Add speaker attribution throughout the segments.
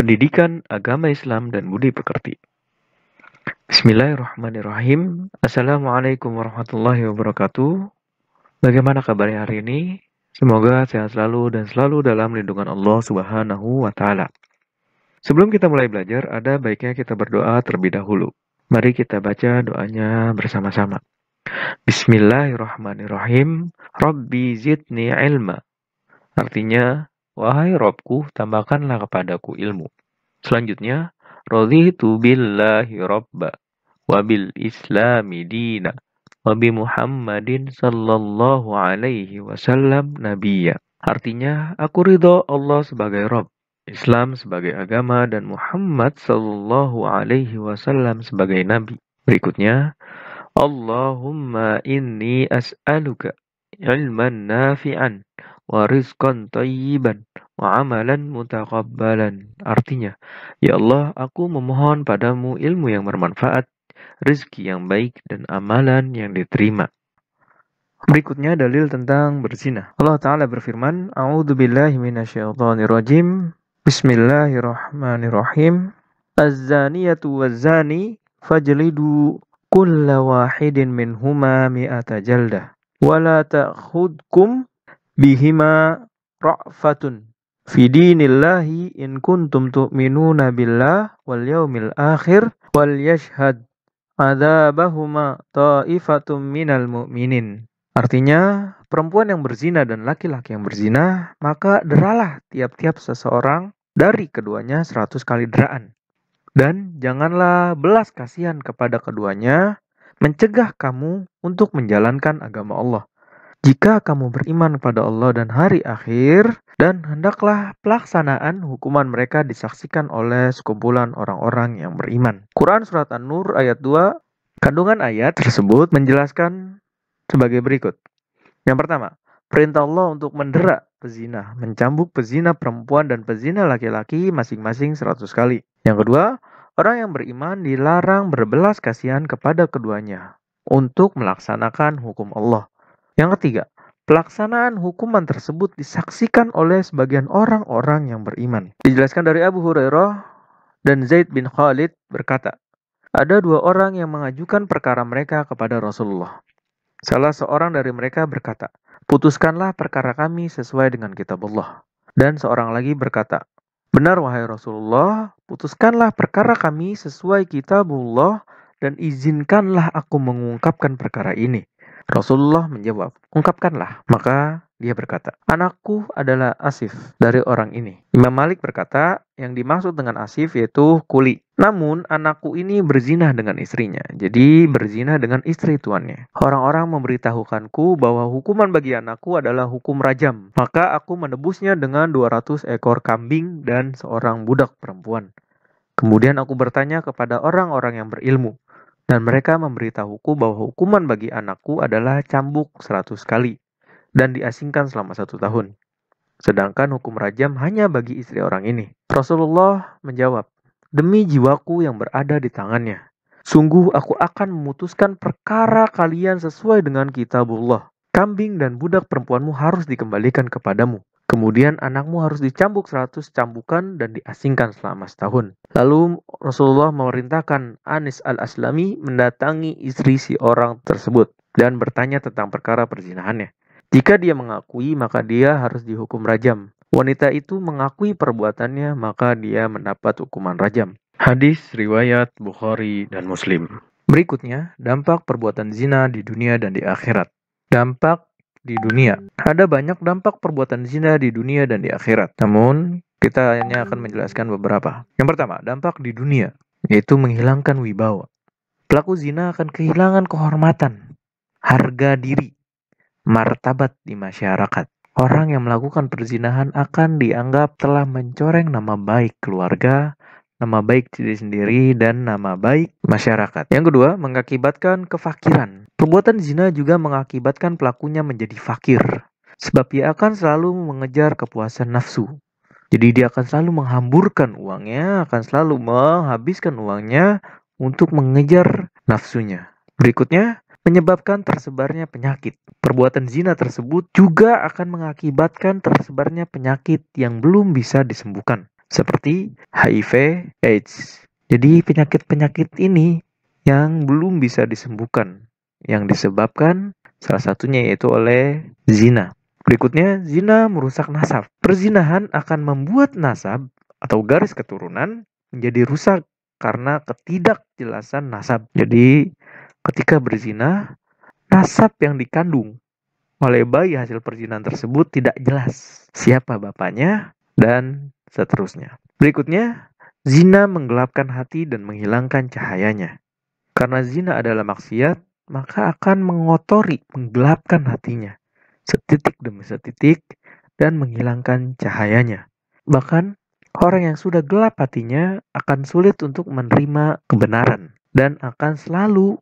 Speaker 1: Pendidikan Agama Islam dan Budi Pekerti. Bismillahirrahmanirrahim. Assalamualaikum warahmatullahi wabarakatuh. Bagaimana kabarnya hari ini? Semoga sehat selalu dan selalu dalam lindungan Allah Subhanahu wa Ta'ala. Sebelum kita mulai belajar, ada baiknya kita berdoa terlebih dahulu. Mari kita baca doanya bersama-sama. Bismillahirrahmanirrahim. Rabbi zidni ilma. Artinya, wahai Robku, tambahkanlah kepadaku ilmu. Selanjutnya, raditu billahi robba, wabil islami dina, wabi Muhammadin sallallahu alaihi wasallam nabiyya. Artinya, aku ridho Allah sebagai Rob, Islam sebagai agama, dan Muhammad sallallahu alaihi wasallam sebagai nabi. Berikutnya, Allahumma inni as'aluka ilman nafi'an wa rizqan tayyiban wa amalan mutaqabbalan. Artinya, ya Allah, aku memohon padamu ilmu yang bermanfaat, rezeki yang baik, dan amalan yang diterima. Berikutnya dalil tentang berzina. Allah Ta'ala berfirman, A'udzubillahi minasyaitonirrajim. Bismillahirrahmanirrahim. Az-zaniyatu waz-zani fajlidu kulla wahidin minhuma mi'ata jaldah. Wala ta'khudkum bihima ra'fatun fi dinillahi in kuntum tu'minuna billah wal yaumil akhir wal yashhad adzabahuma ta'ifatum minal mu'minin. Artinya, perempuan yang berzina dan laki-laki yang berzina, maka deralah tiap-tiap seseorang dari keduanya 100 kali deraan. Dan janganlah belas kasihan kepada keduanya, mencegah kamu untuk menjalankan agama Allah. Jika kamu beriman kepada Allah dan hari akhir, dan hendaklah pelaksanaan hukuman mereka disaksikan oleh sekumpulan orang-orang yang beriman. Quran Surat An-Nur ayat 2, kandungan ayat tersebut menjelaskan sebagai berikut. Yang pertama, perintah Allah untuk mendera pezina, mencambuk pezina perempuan dan pezina laki-laki masing-masing 100 kali. Yang kedua, orang yang beriman dilarang berbelas kasihan kepada keduanya untuk melaksanakan hukum Allah. Yang ketiga, pelaksanaan hukuman tersebut disaksikan oleh sebagian orang-orang yang beriman. Dijelaskan dari Abu Hurairah dan Zaid bin Khalid berkata, ada dua orang yang mengajukan perkara mereka kepada Rasulullah. Salah seorang dari mereka berkata, putuskanlah perkara kami sesuai dengan kitab Allah. Dan seorang lagi berkata, benar wahai Rasulullah, putuskanlah perkara kami sesuai kitabullah dan izinkanlah aku mengungkapkan perkara ini. Rasulullah menjawab, ungkapkanlah. Maka dia berkata, anakku adalah Asif dari orang ini. Imam Malik berkata, yang dimaksud dengan Asif yaitu kuli. Namun anakku ini berzina dengan istrinya, jadi berzina dengan istri tuannya. Orang-orang memberitahukanku bahwa hukuman bagi anakku adalah hukum rajam. Maka aku menebusnya dengan 200 ekor kambing dan seorang budak perempuan. Kemudian aku bertanya kepada orang-orang yang berilmu, dan mereka memberitahuku bahwa hukuman bagi anakku adalah cambuk 100 kali dan diasingkan selama 1 tahun. Sedangkan hukum rajam hanya bagi istri orang ini. Rasulullah menjawab, demi jiwaku yang berada di tangannya, sungguh aku akan memutuskan perkara kalian sesuai dengan kitabullah. Kambing dan budak perempuanmu harus dikembalikan kepadamu. Kemudian anakmu harus dicambuk 100 cambukan dan diasingkan selama setahun. Lalu Rasulullah memerintahkan Anis al-Aslami mendatangi istri si orang tersebut dan bertanya tentang perkara perzinahannya. Jika dia mengakui, maka dia harus dihukum rajam. Wanita itu mengakui perbuatannya, maka dia mendapat hukuman rajam. Hadis riwayat Bukhari dan Muslim. Berikutnya, dampak perbuatan zina di dunia dan di akhirat. Dampak di dunia. Ada banyak dampak perbuatan zina di dunia dan di akhirat. Namun, kita hanya akan menjelaskan beberapa. Yang pertama, dampak di dunia, yaitu menghilangkan wibawa. Pelaku zina akan kehilangan kehormatan, harga diri, martabat di masyarakat. Orang yang melakukan perzinahan akan dianggap telah mencoreng nama baik keluarga, nama baik diri sendiri, dan nama baik masyarakat. Yang kedua, mengakibatkan kefakiran. Perbuatan zina juga mengakibatkan pelakunya menjadi fakir, sebab ia akan selalu mengejar kepuasan nafsu. Jadi dia akan selalu menghamburkan uangnya, akan selalu menghabiskan uangnya untuk mengejar nafsunya. Berikutnya, menyebabkan tersebarnya penyakit. Perbuatan zina tersebut juga akan mengakibatkan tersebarnya penyakit yang belum bisa disembuhkan. seperti HIV, AIDS. Jadi penyakit-penyakit ini yang belum bisa disembuhkan, yang disebabkan salah satunya yaitu oleh zina. Berikutnya, zina merusak nasab. Perzinahan akan membuat nasab atau garis keturunan menjadi rusak karena ketidakjelasan nasab. Jadi, ketika berzina, nasab yang dikandung oleh bayi hasil perzinahan tersebut tidak jelas siapa bapaknya dan seterusnya. Berikutnya, zina menggelapkan hati dan menghilangkan cahayanya. Karena zina adalah maksiat, maka akan mengotori, menggelapkan hatinya setitik demi setitik dan menghilangkan cahayanya. Bahkan orang yang sudah gelap hatinya akan sulit untuk menerima kebenaran dan akan selalu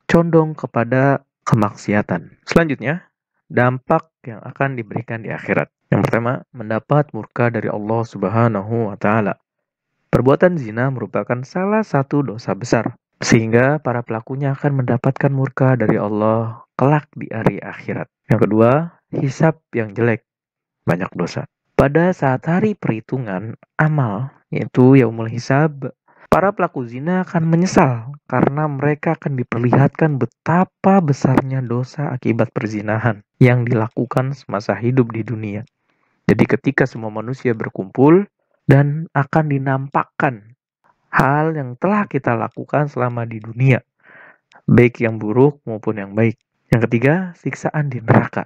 Speaker 1: condong kepada kemaksiatan. Selanjutnya, dampak yang akan diberikan di akhirat. Yang pertama, mendapat murka dari Allah Subhanahu wa taala. Perbuatan zina merupakan salah satu dosa besar, sehingga para pelakunya akan mendapatkan murka dari Allah kelak di hari akhirat. Yang kedua, hisab yang jelek, banyak dosa. Pada saat hari perhitungan amal, yaitu yaumul hisab, para pelaku zina akan menyesal karena mereka akan diperlihatkan betapa besarnya dosa akibat perzinahan yang dilakukan semasa hidup di dunia. Jadi ketika semua manusia berkumpul dan akan dinampakkan hal yang telah kita lakukan selama di dunia, baik yang buruk maupun yang baik. Yang ketiga, siksaan di neraka.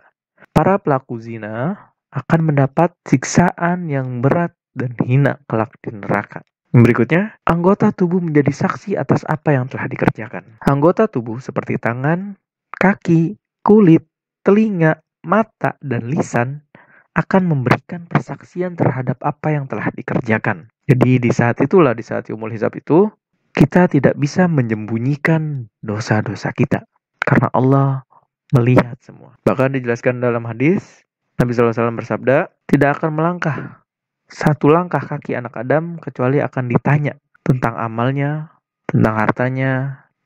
Speaker 1: Para pelaku zina akan mendapat siksaan yang berat dan hina kelak di neraka. Berikutnya, anggota tubuh menjadi saksi atas apa yang telah dikerjakan. Anggota tubuh seperti tangan, kaki, kulit, telinga, mata, dan lisan akan memberikan persaksian terhadap apa yang telah dikerjakan. Jadi di saat itulah, di saat yaumul hisab itu, kita tidak bisa menyembunyikan dosa-dosa kita. Karena Allah melihat semua. Bahkan dijelaskan dalam hadis, Nabi SAW bersabda, tidak akan melangkah satu langkah kaki anak Adam kecuali akan ditanya tentang amalnya, tentang hartanya,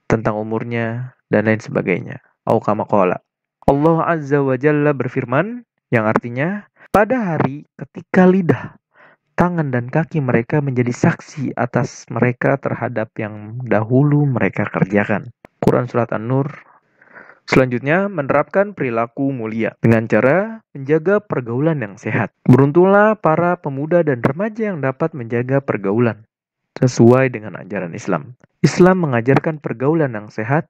Speaker 1: tentang umurnya, dan lain sebagainya. Au kama qala. Allah Azza wa Jalla berfirman, yang artinya, pada hari ketika lidah, tangan dan kaki mereka menjadi saksi atas mereka terhadap yang dahulu mereka kerjakan. Quran Surat An-Nur. Selanjutnya, menerapkan perilaku mulia dengan cara menjaga pergaulan yang sehat. Beruntunglah para pemuda dan remaja yang dapat menjaga pergaulan sesuai dengan ajaran Islam. Islam mengajarkan pergaulan yang sehat,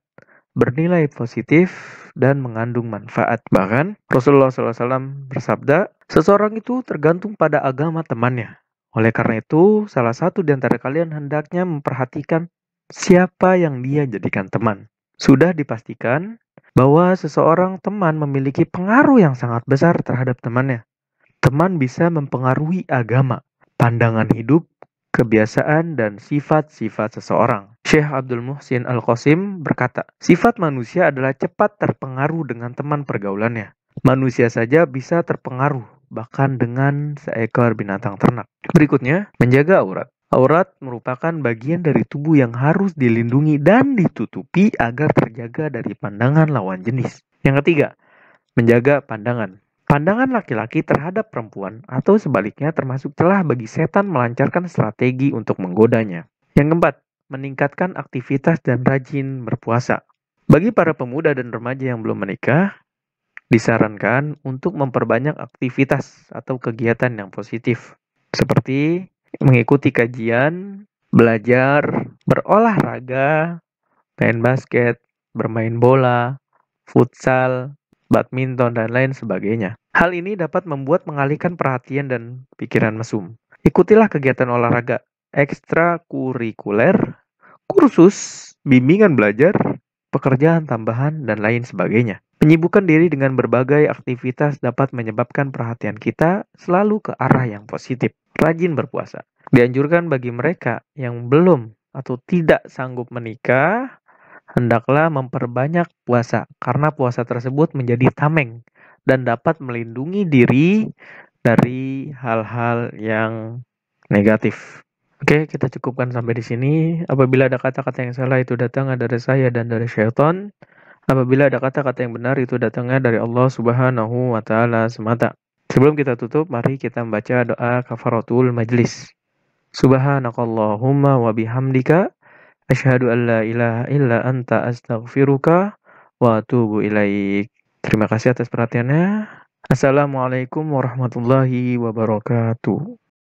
Speaker 1: bernilai positif, dan mengandung manfaat. Bahkan, Rasulullah SAW bersabda, seseorang itu tergantung pada agama temannya. Oleh karena itu, salah satu di antara kalian hendaknya memperhatikan siapa yang dia jadikan teman. Sudah dipastikan bahwa seseorang teman memiliki pengaruh yang sangat besar terhadap temannya. Teman bisa mempengaruhi agama, pandangan hidup, kebiasaan, dan sifat-sifat seseorang. Syekh Abdul Muhsin Al-Qasim berkata, sifat manusia adalah cepat terpengaruh dengan teman pergaulannya. Manusia saja bisa terpengaruh, bahkan dengan seekor binatang ternak. Berikutnya, menjaga aurat. Aurat merupakan bagian dari tubuh yang harus dilindungi dan ditutupi agar terjaga dari pandangan lawan jenis. Yang ketiga, menjaga pandangan. Pandangan laki-laki terhadap perempuan atau sebaliknya termasuk celah bagi setan melancarkan strategi untuk menggodanya. Yang keempat, meningkatkan aktivitas dan rajin berpuasa. Bagi para pemuda dan remaja yang belum menikah, disarankan untuk memperbanyak aktivitas atau kegiatan yang positif, seperti mengikuti kajian, belajar, berolahraga, main basket, bermain bola, futsal, badminton, dan lain sebagainya. Hal ini dapat membuat mengalihkan perhatian dan pikiran mesum. Ikutilah kegiatan olahraga ekstrakurikuler, kursus, bimbingan belajar, pekerjaan tambahan, dan lain sebagainya. Menyibukkan diri dengan berbagai aktivitas dapat menyebabkan perhatian kita selalu ke arah yang positif. Rajin berpuasa. Dianjurkan bagi mereka yang belum atau tidak sanggup menikah, hendaklah memperbanyak puasa, karena puasa tersebut menjadi tameng dan dapat melindungi diri dari hal-hal yang negatif. Oke, kita cukupkan sampai di sini. Apabila ada kata-kata yang salah itu datang dari saya dan dari syaitan. Apabila ada kata-kata yang benar itu datangnya dari Allah Subhanahu wa taala semata. Sebelum kita tutup, mari kita membaca doa kafaratul majlis. Subhanakallahumma wa bihamdika asyhadu an la ilaha illa anta astaghfiruka wa atubu ilaik. Terima kasih atas perhatiannya. Assalamualaikum warahmatullahi wabarakatuh.